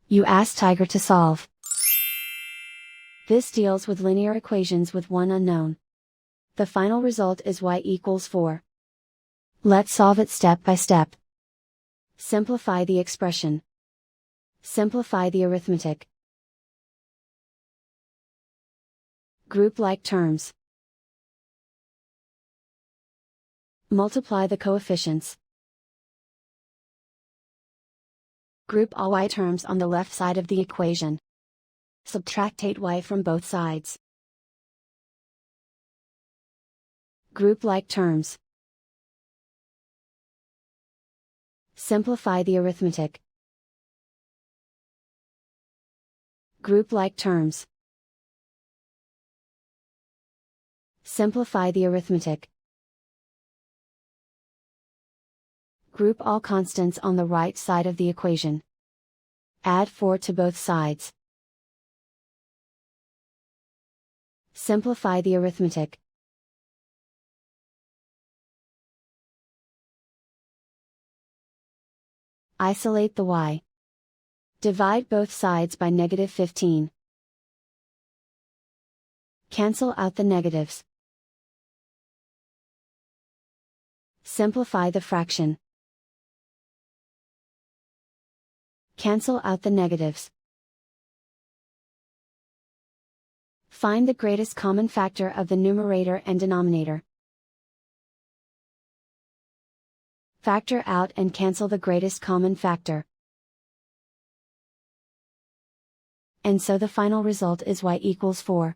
You ask Tiger to solve. This deals with linear equations with one unknown. The final result is y equals 4. Let's solve it step by step. Simplify the expression. Simplify the arithmetic. Group like terms. Multiply the coefficients. Group all y terms on the left side of the equation. Subtract 8y from both sides. Group like terms. Simplify the arithmetic. Group like terms. Simplify the arithmetic. Group all constants on the right side of the equation. Add 4 to both sides. Simplify the arithmetic. Isolate the y. Divide both sides by -15. Cancel out the negatives. Simplify the fraction. Cancel out the negatives. Find the greatest common factor of the numerator and denominator. Factor out and cancel the greatest common factor. And so the final result is y equals 4.